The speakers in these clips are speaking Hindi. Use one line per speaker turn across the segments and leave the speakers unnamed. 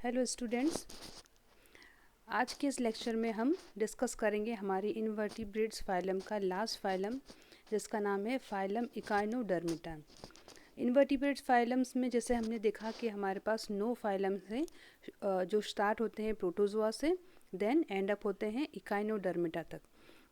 हेलो स्टूडेंट्स, आज के इस लेक्चर में हम डिस्कस करेंगे हमारी इनवर्टिब्रेट्स फाइलम का लास्ट फाइलम, जिसका नाम है फाइलम इकाइनोडर्मिटा। इनवर्टिब्रेट्स फाइलम्स में जैसे हमने देखा कि हमारे पास 9 फाइलम्स हैं जो स्टार्ट होते हैं प्रोटोजोआ से, देन एंड अप होते हैं इकाइनोडर्मिटा तक।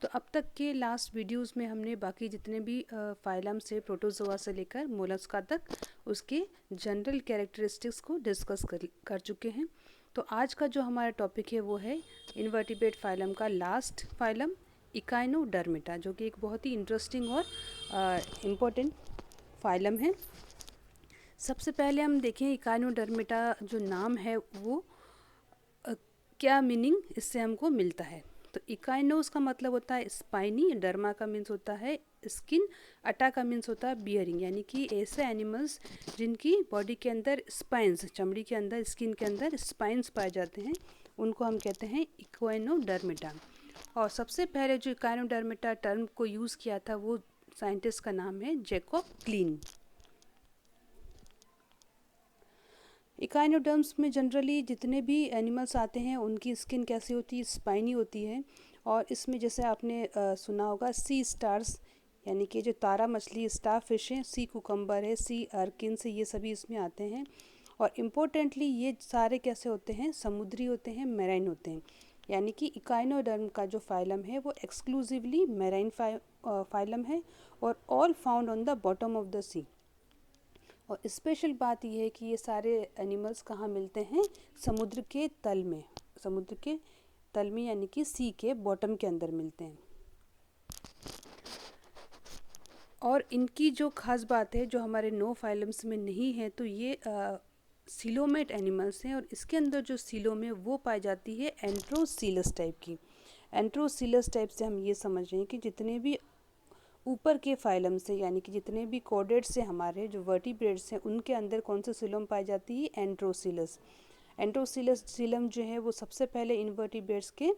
तो अब तक के लास्ट वीडियोस में हमने बाकी जितने भी फाइलम से प्रोटोजोआ से लेकर मोलस्का तक उसके जनरल कैरेक्टरिस्टिक्स को डिस्कस कर चुके हैं। तो आज का जो हमारा टॉपिक है वो है इनवर्टिब्रेट फाइलम का लास्ट फाइलम इकाइनोडर्मिटा, जो कि एक बहुत ही इंटरेस्टिंग और इम्पोर्टेंट फाइलम है। सबसे पहले हम देखें इकाइनोडर्मिटा जो नाम है वो क्या मीनिंग इससे हमको मिलता है। तो इकाइनोस का मतलब होता है स्पाइनी, डर्मा का मीन्स होता है स्किन, अटा का मीन्स होता है बियरिंग, यानी कि ऐसे एनिमल्स जिनकी बॉडी के अंदर स्पाइंस, चमड़ी के अंदर, स्किन के अंदर स्पाइंस पाए जाते हैं, उनको हम कहते हैं इकाइनोडर्मिटा। और सबसे पहले जो इकाइनोडर्मिटा टर्म को यूज़ किया था वो साइंटिस्ट का नाम है जैकब क्लीन। इकाइनोडर्म्स में जनरली जितने भी एनिमल्स आते हैं उनकी स्किन कैसी होती है, स्पाइनी होती है। और इसमें जैसे आपने सुना होगा सी स्टार्स, यानी कि जो तारा मछली, स्टार फिश है, सी कुकम्बर है, सी अर्किन्स, ये सभी इसमें आते हैं। और इम्पोर्टेंटली ये सारे कैसे होते हैं, समुद्री होते हैं, मैराइन होते हैं। यानी कि इकाइनोडर्म का जो फाइलम है वो एक्सक्लूसिवली मैराइन फाइलम है और all found on the bottom of the sea. और स्पेशल बात यह है कि ये सारे एनिमल्स कहाँ मिलते हैं, समुद्र के तल में, समुद्र के तल में यानी कि सी के बॉटम के अंदर मिलते हैं। और इनकी जो खास बात है जो हमारे 9 फाइलम्स में नहीं है, तो ये सीलोमेट एनिमल्स हैं। और इसके अंदर जो सीलोम है वो पाई जाती है एंट्रोसीलस टाइप की। एंट्रोसीलस टाइप से हम ये समझ रहे हैं कि जितने भी ऊपर के फाइलम से, यानी कि जितने भी कॉर्डेट्स से हमारे जो वर्टिब्रेट्स हैं, उनके अंदर कौन सी सीलम पाई जाती है, एंट्रोसीलस। एंट्रोसीलस सीलम जो है वो सबसे पहले इनवर्टिब्रेट्स के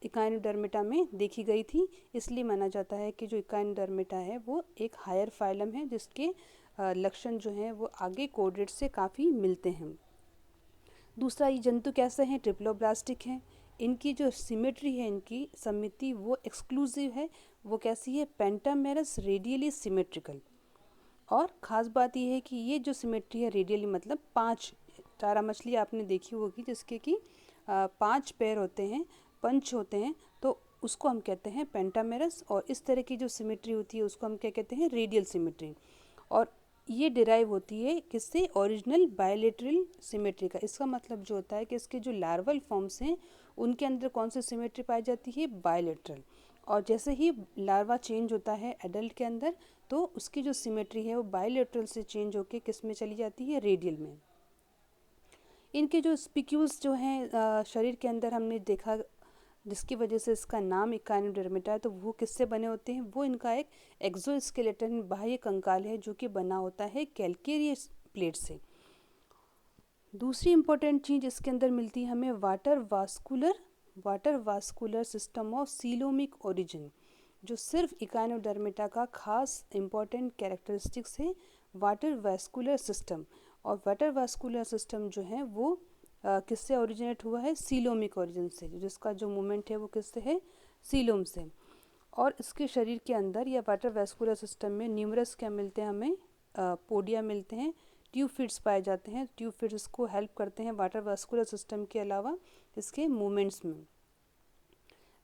इकाइनोडर्मिटा में देखी गई थी। इसलिए माना जाता है कि जो इकाइनोडर्मिटा है वो एक हायर फाइलम है जिसके लक्षण जो हैं वो आगे कॉर्डेट्स से काफ़ी मिलते हैं। दूसरा, ये जंतु कैसे हैं, ट्रिप्लोब्लास्टिक हैं। इनकी जो सिमेट्री है, इनकी समिति वो एक्सक्लूसिव है। वो कैसी है, पेंटामेरस रेडियली सिमेट्रिकल। और ख़ास बात यह है कि ये जो सिमेट्री है रेडियली मतलब 5, चारा मछली आपने देखी होगी जिसके कि 5 पैर होते हैं, पंच होते हैं, तो उसको हम कहते हैं पेंटामेरस। और इस तरह की जो सिमेट्री होती है उसको हम क्या कहते हैं, रेडियल सिमेट्री। और ये डिराइव होती है किससे, ओरिजिनल बायलेटरल सिमेट्री का। इसका मतलब जो होता है कि इसके जो लार्वल फॉर्म्स हैं उनके अंदर कौन सी सिमेट्री पाई जाती है, बायलेटरल। और जैसे ही लार्वा चेंज होता है एडल्ट के अंदर, तो उसकी जो सिमेट्री है वो बायलेटरल से चेंज होकर किस में चली जाती है, रेडियल में। इनके जो स्पिक्यूल्स जो हैं शरीर के अंदर हमने देखा, जिसकी वजह से इसका नाम इकाइनोडर्मिटा है, तो वो किससे बने होते हैं, वो इनका एक एक्सोस्केलेटन बाह्य कंकाल है जो कि बना होता है कैल्केरियस प्लेट से। दूसरी इंपॉर्टेंट चीज़ इसके अंदर मिलती है हमें water vascular system of coelomic origin, जो सिर्फ इकाइनोडर्मिटा का खास इंपॉर्टेंट कैरेक्टरिस्टिक्स है, वाटर वास्कुलर सिस्टम। और वाटर वास्कुलर सिस्टम जो है वो किससे ओरिजिनेट हुआ है, सीलोमिक ओरिजिन से, जिसका जो मूवमेंट है वो किससे है, सीलोम से। और इसके शरीर के अंदर या वाटर वास्कुलर सिस्टम में न्यूमरस क्या मिलते हैं हमें, पोडिया मिलते हैं, ट्यूब फिट्स पाए जाते हैं। ट्यूब फिट्स को हेल्प करते हैं वाटर वास्कुलर सिस्टम के अलावा इसके मूवमेंट्स में।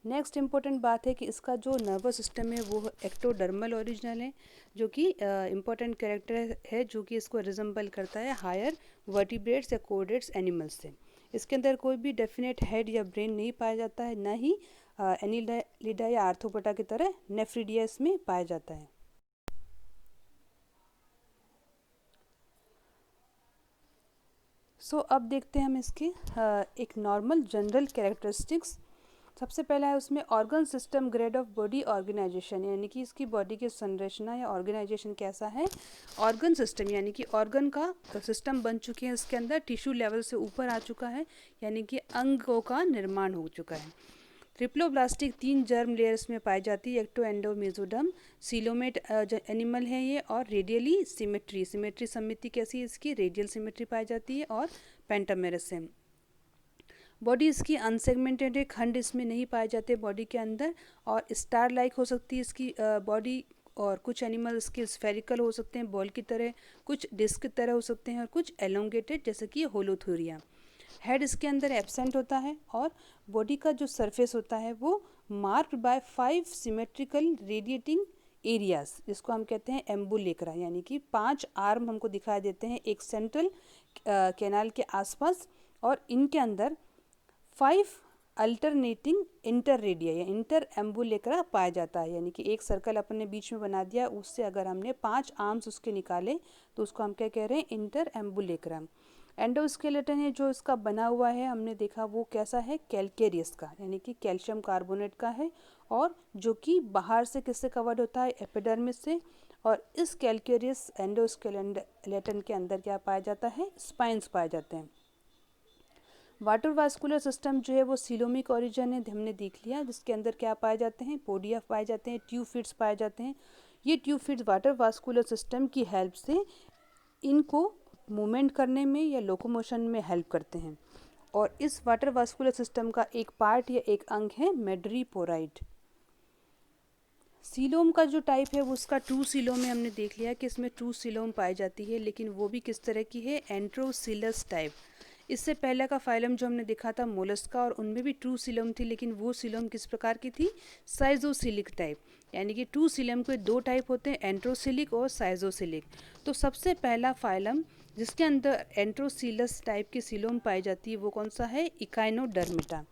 नेक्स्ट इम्पॉर्टेंट बात है कि इसका जो नर्वस सिस्टम है वो एक्टोडर्मल ओरिजिनल है, जो कि इम्पॉर्टेंट कैरेक्टर है जो कि इसको रिजेंबल करता है हायर वर्टिब्रेट्स या कोर्डेट्स एनिमल्स से। इसके अंदर कोई भी डेफिनेट हेड या ब्रेन नहीं पाया जाता है, ना ही एनिलिडा या आर्थ्रोपोडा की तरह नेफ्रिडिया इसमें पाया जाता है। अब देखते हैं हम इसके एक नॉर्मल जनरल कैरेक्टरिस्टिक्स। सबसे पहला है उसमें organ system grade of body organisation, यानी कि इसकी बॉडी की संरचना या ऑर्गेनाइजेशन कैसा है। ऑर्गन सिस्टम यानी कि ऑर्गन का सिस्टम बन चुके हैं, इसके अंदर टिश्यू लेवल से ऊपर आ चुका है, यानी कि अंगों का निर्माण हो चुका है। ट्रिप्लोब्लास्टिक 3 जर्म लेयर्स में पाई जाती है, ecto endo mesoderm. Coelomate animal है ये। और रेडियली सिमेट्री समिति कैसी है इसकी, रेडियल सिमेट्री पाई जाती है। और पेंटामेरस है। बॉडी इसकी अनसेगमेंटेड है, खंड इसमें नहीं पाए जाते बॉडी के अंदर, और स्टार लाइक हो सकती है इसकी बॉडी, और कुछ एनिमल इसके स्फेरिकल हो सकते हैं बॉल की तरह, कुछ डिस्क की तरह हो सकते हैं, और कुछ एलोंगेटेड जैसे कि होलोथूरिया। हेड इसके अंदर एब्सेंट होता है, और बॉडी का जो सरफेस होता है वो marked by 5 symmetrical radiating areas, जिसको हम कहते हैं एम्बुलेक्रा, यानी कि 5 आर्म हमको दिखाई देते हैं एक सेंट्रल कैनाल के आसपास, और इनके अंदर 5 अल्टरनेटिंग इंटर रेडिया या इंटर एम्बुलेक्रा पाया जाता है। यानी कि एक सर्कल अपने बीच में बना दिया, उससे अगर हमने 5 आर्म्स उसके निकाले तो उसको हम क्या कह रहे हैं, इंटर एम्बुलेक्रा। एंडोस्केलेटन है जो इसका बना हुआ है, हमने देखा वो कैसा है, कैल्केरियस का, यानी कि कैल्शियम कार्बोनेट का है, और जो कि बाहर से किससे कवर्ड होता है, एपिडर्मिस से। और इस कैल्केरियस एंडोस्केलेटन के अंदर क्या पाया जाता है, स्पाइंस पाए जाते हैं। वाटर वास्कुलर सिस्टम जो है वो सीलोमिक ओरिजिन है, हमने देख लिया, जिसके अंदर क्या पाए जाते हैं, पोडिया पाए जाते हैं, ट्यूफिड्स पाए जाते हैं। ये ट्यूफिड्स वाटर वास्कुलर सिस्टम की हेल्प से इनको मूवमेंट करने में या लोकोमोशन में हेल्प करते हैं। और इस वाटर वास्कुलर सिस्टम का एक पार्ट या एक अंग है मेड्रीपोराइड। सीलोम का जो टाइप है वो उसका ट्रू सीलोम में हमने देख लिया कि इसमें ट्रू सीलोम पाई जाती है, लेकिन वो भी किस तरह की है, एंट्रोसिलस टाइप। इससे पहले का फाइलम जो हमने देखा था मोलस्का, और उनमें भी ट्रू सीलोम थी, लेकिन वो सीलोम किस प्रकार की थी, साइजोसिलिक टाइप। यानी कि ट्रू सीलोम के 2 टाइप होते हैं, एंट्रोसिलिक और साइजोसिलिक। तो सबसे पहला फाइलम जिसके अंदर एंट्रोसिलस टाइप की सीलोम पाई जाती है वो कौन सा है, इकाइनोडर्मिटा।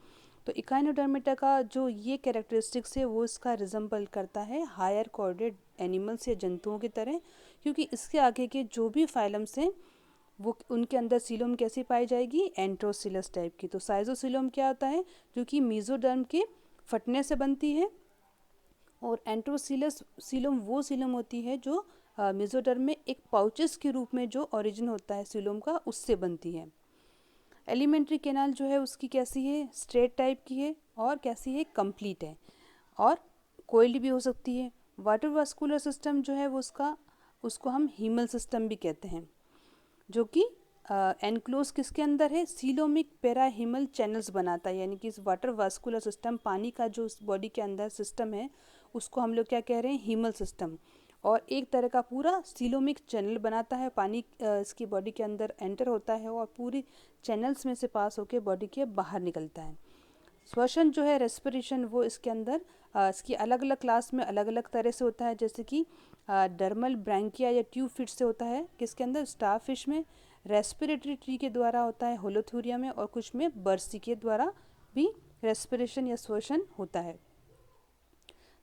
तो इकाइनोडर्मिटा का जो ये कैरेक्टरिस्टिक्स है वो इसका रिजम्बल करता है हायर कॉर्डेड एनिमल्स या जंतुओं की तरह, क्योंकि इसके आगे के जो भी फाइलम्स हैं वो उनके अंदर सीलोम कैसी पाई जाएगी, एंट्रोसिलस टाइप की। तो साइजोसीलोम क्या होता है, जो कि मीजोडर्म के फटने से बनती है, और एंट्रोसिलस सीलोम वो सीलोम होती है जो मेसोडर्म में एक पाउचेस के रूप में जो ओरिजिन होता है सीलोम का, उससे बनती है। एलिमेंट्री कैनाल जो है उसकी कैसी है, स्ट्रेट टाइप की है, और कैसी है, कंप्लीट है, और कोइल्ड भी हो सकती है। वाटर वास्कुलर सिस्टम जो है वो उसको हम हीमल सिस्टम भी कहते हैं, जो कि एनक्लोज किसके अंदर है, सीलोमिक पेराहीमल चैनल्स बनाता है। यानी कि इस वाटर वास्कुलर सिस्टम, पानी का जो बॉडी के अंदर सिस्टम है उसको हम लोग क्या कह रहे हैं, हीमल सिस्टम। और एक तरह का पूरा सीलोमिक चैनल बनाता है, पानी इसकी बॉडी के अंदर एंटर होता है और पूरी चैनल्स में से पास होकर बॉडी के बाहर निकलता है। श्वसन जो है, रेस्पिरेशन, वो इसके अंदर इसकी अलग अलग क्लास में अलग अलग तरह से होता है, जैसे कि डर्मल ब्रैंकिया या ट्यूफिड से होता है किसके अंदर, स्टारफिश में, रेस्पिरेटरी ट्री के द्वारा होता है होलोथूरिया में, और कुछ में बर्सी के द्वारा भी रेस्पिरेशन या श्वसन होता है।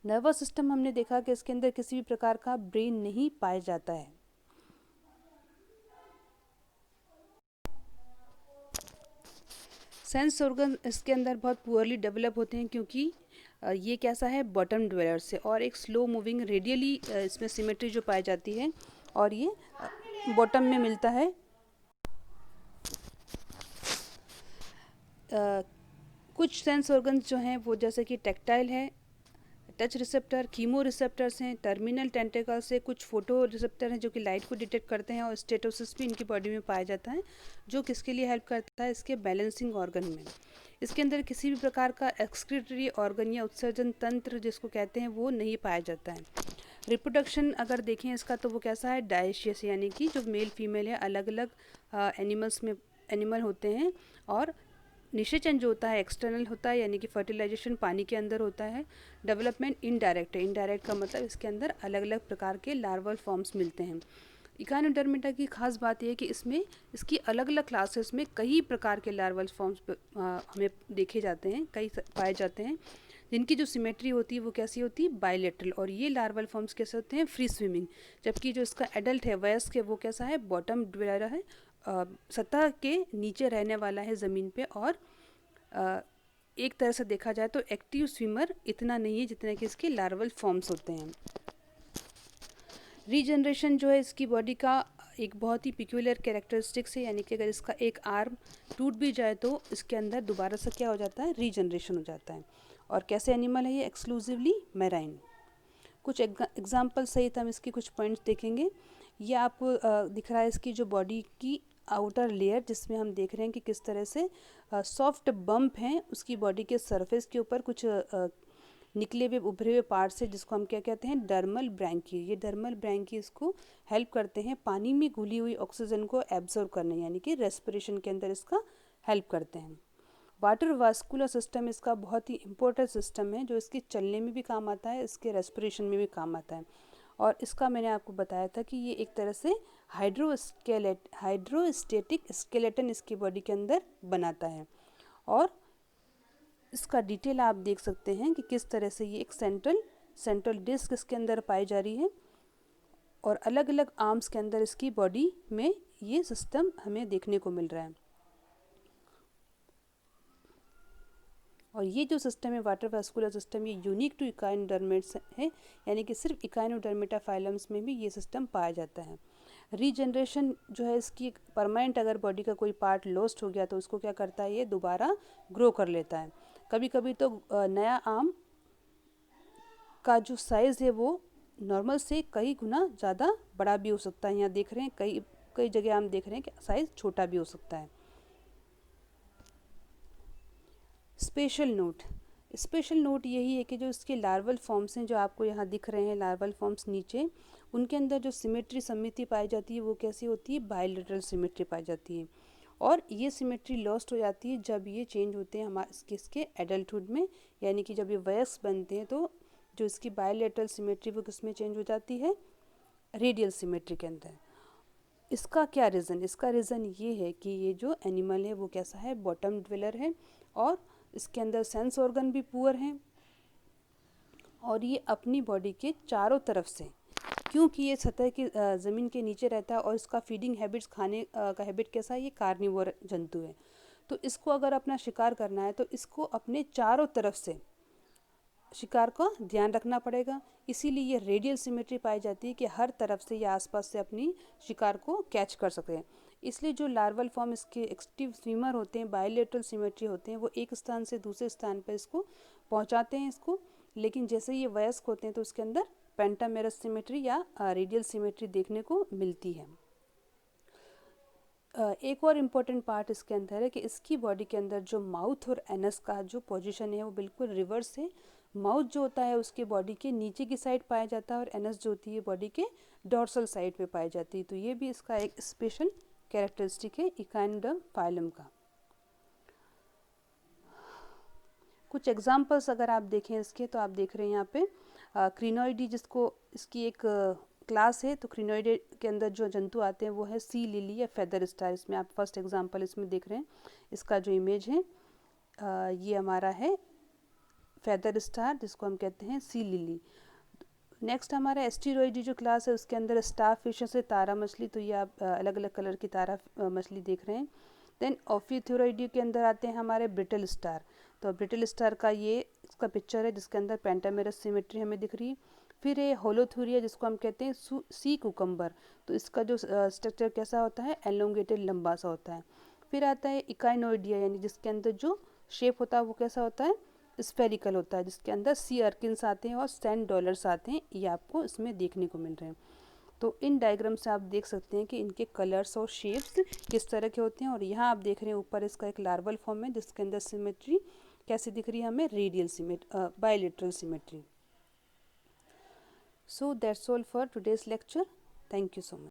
नर्वस सिस्टम हमने देखा कि इसके अंदर किसी भी प्रकार का ब्रेन नहीं पाया जाता है। सेंस ऑर्गन इसके अंदर बहुत पुअरली डेवलप होते हैं, क्योंकि ये कैसा है, बॉटम ड्वेलर से, और एक स्लो मूविंग रेडियली इसमें सिमेट्री जो पाई जाती है, और ये बॉटम में मिलता है। कुछ सेंस ऑर्गन्स जो हैं वो जैसे कि टेक्टाइल है, टच रिसेप्टर, कीमो रिसेप्टर्स हैं, टर्मिनल टेंटिकल से, कुछ फोटो रिसेप्टर हैं जो कि लाइट को डिटेक्ट करते हैं, और स्टेटोसिस भी इनकी बॉडी में पाया जाता है, जो किसके लिए हेल्प करता है, इसके बैलेंसिंग ऑर्गन में। इसके अंदर किसी भी प्रकार का एक्सक्रीटरी ऑर्गन या उत्सर्जन तंत्र जिसको कहते हैं वो नहीं पाया जाता है। रिप्रोडक्शन अगर देखें इसका तो वो कैसा है, डायशियस, यानी कि जो मेल फीमेल है अलग अलग एनिमल्स में एनिमल होते हैं, और निषेचन जो होता है एक्सटर्नल होता है, यानी कि फर्टिलाइजेशन पानी के अंदर होता है। डेवलपमेंट इनडायरेक्ट है, इनडायरेक्ट का मतलब इसके अंदर अलग अलग प्रकार के लार्वल फॉर्म्स मिलते हैं। इकाइनोडर्मिटा की खास बात यह है कि इसमें इसकी अलग अलग क्लासेस में कई प्रकार के लार्वल फॉर्म्स हमें देखे जाते हैं, कई पाए जाते हैं, जिनकी जो सिमेट्री होती है वो कैसी होती है, बायलेटरल। और ये लार्वल फॉर्म्स कैसे होते हैं, फ्री स्विमिंग। जबकि जो इसका एडल्ट है, वयस्क है, वो कैसा है, बॉटम ड्वेलर है, सतह के नीचे रहने वाला है ज़मीन पे, और एक तरह से देखा जाए तो एक्टिव स्विमर इतना नहीं है जितने कि इसके लार्वल फॉर्म्स होते हैं। रीजनरेशन जो है इसकी बॉडी का एक बहुत ही पिक्यूलियर कैरेक्टरिस्टिक्स है, यानी कि अगर इसका एक आर्म टूट भी जाए तो इसके अंदर दोबारा से क्या हो जाता है, रीजनरेशन हो जाता है। और कैसे एनिमल है ये, एक्सक्लूसिवली मैराइन। कुछ एग्जाम्पल सहित हम इसकी कुछ पॉइंट्स देखेंगे। ये आपको दिख रहा है इसकी जो बॉडी की आउटर लेयर, जिसमें हम देख रहे हैं कि किस तरह से सॉफ्ट बम्प हैं उसकी बॉडी के सरफेस के ऊपर, कुछ निकले हुए उभरे हुए पार्ट्स है जिसको हम क्या कहते हैं, डर्मल ब्रैंकी। ये डर्मल ब्रैंकी इसको हेल्प करते हैं पानी में घुली हुई ऑक्सीजन को एब्जॉर्ब करने, यानी कि रेस्पिरेशन के अंदर इसका हेल्प करते हैं। वाटर वास्कुलर सिस्टम इसका बहुत ही इम्पोर्टेंट सिस्टम है, जो इसके चलने में भी काम आता है, इसके रेस्पिरेशन में भी काम आता है। और इसका मैंने आपको बताया था कि ये एक तरह से हाइड्रोस्टेटिक स्केलेटन इसकी बॉडी के अंदर बनाता है। और इसका डिटेल आप देख सकते हैं कि किस तरह से ये एक सेंट्रल डिस्क इसके अंदर पाई जा रही है, और अलग अलग आर्म्स के अंदर इसकी बॉडी में ये सिस्टम हमें देखने को मिल रहा है। और ये जो सिस्टम है वाटर वास्कुलर सिस्टम, ये यूनिक टू इकाइनोडर्मेट्स है, यानी कि सिर्फ इकाइनोडर्मेटा फाइलम्स में भी ये सिस्टम पाया जाता है। रीजनरेशन जो है इसकी परमानेंट, अगर बॉडी का कोई पार्ट लॉस्ट हो गया तो उसको क्या करता है, ये दोबारा ग्रो कर लेता है। कभी कभी तो नया आर्म का जो साइज़ है वो नॉर्मल से कई गुना ज़्यादा बड़ा भी हो सकता है। यहाँ देख रहे हैं कई जगह हम देख रहे हैं कि साइज़ छोटा भी हो सकता है। स्पेशल नोट यही है कि जो इसके लार्वल फॉर्म्स हैं, जो आपको यहाँ दिख रहे हैं लार्वल फॉर्म्स नीचे, उनके अंदर जो सिमेट्री समिति पाई जाती है वो कैसी होती है, बायलैटरल सिमेट्री पाई जाती है। और ये सिमेट्री लॉस्ट हो जाती है जब ये चेंज होते हैं हमारे इसके एडल्टहुड में, यानी कि जब ये वयस्क बनते हैं तो जो इसकी बायलैटरल सिमेट्री वो किस में चेंज हो जाती है, रेडियल सिमेट्री के अंदर। इसका क्या रीज़न, इसका रीज़न ये है कि ये जो एनिमल है वो कैसा है, बॉटम ड्वेलर है, और इसके अंदर सेंस ऑर्गन भी पुअर हैं, और ये अपनी बॉडी के चारों तरफ से, क्योंकि ये सतह की ज़मीन के नीचे रहता है और इसका फीडिंग हैबिट्स, खाने का हैबिट कैसा है, ये कार्निवोर जंतु है, तो इसको अगर अपना शिकार करना है तो इसको अपने चारों तरफ से शिकार का ध्यान रखना पड़ेगा। इसीलिए ये रेडियल सिमेट्री पाई जाती है कि हर तरफ से या आसपास से अपनी शिकार को कैच कर सकें। इसलिए जो लार्वल फॉर्म इसके एक्टिव स्विमर होते हैं, बायलैटरल सिमेट्री होते हैं, वो एक स्थान से दूसरे स्थान पर इसको पहुंचाते हैं इसको, लेकिन जैसे ये वयस्क होते हैं तो उसके अंदर पेंटामेरस सिमेट्री या रेडियल सिमेट्री देखने को मिलती है। एक और इम्पॉर्टेंट पार्ट इसके अंदर है कि इसकी बॉडी के अंदर जो माउथ और एनस का जो पोजीशन है वो बिल्कुल रिवर्स है। माउथ जो होता है उसके बॉडी के नीचे की साइड पाया जाता है, और एनस जो होती है बॉडी के डॉर्सल साइड पे पाई जाती है। तो ये भी इसका एक स्पेशल कैरेक्टरिस्टिक है इकाइनोडर्म फाइलम का। कुछ एग्जांपल्स अगर आप देखें इसके, तो आप देख रहे हैं यहाँ पे क्रिनोइडी, जिसको इसकी एक क्लास है। तो क्रिनोइडी के अंदर जो जंतु आते हैं वो है सी लिली या फेदर स्टार। इसमें आप फर्स्ट एग्जांपल इसमें देख रहे हैं, इसका जो इमेज है ये हमारा है फेदर स्टार, जिसको हम कहते हैं सी लिली। नेक्स्ट हमारा एस्टेरॉयडी जो क्लास है उसके अंदर स्टार फिशेस है, तारा मछली। तो ये आप अलग अलग कलर की तारा मछली देख रहे हैं। देन ऑफिथ्यूरॉयडी के अंदर आते हैं हमारे ब्रिटल स्टार। तो ब्रिटल स्टार का ये इसका पिक्चर है जिसके अंदर पेंटामेरस सिमेट्री हमें दिख रही है। फिर ये होलोथूरिया, जिसको हम कहते हैं सी कुकम्बर। तो इसका जो स्ट्रक्चर कैसा होता है, एलोंगेटेड, लंबा सा होता है। फिर आता है इकाइनोइडिया, यानी जिसके अंदर जो शेप होता है वो कैसा होता है, स्फेरिकल होता है, जिसके अंदर सी अर्किन्स आते हैं और सेंट डॉलर्स आते हैं। ये आपको इसमें देखने को मिल रहे हैं। तो इन डायग्राम से आप देख सकते हैं कि इनके कलर्स और शेप्स किस तरह के होते हैं। और यहाँ आप देख रहे हैं ऊपर इसका एक लार्वल फॉर्म है जिसके अंदर सिमेट्री कैसी दिख रही है हमें, radial symmetry, bilateral symmetry. So that's all for today's lecture. Thank you so much.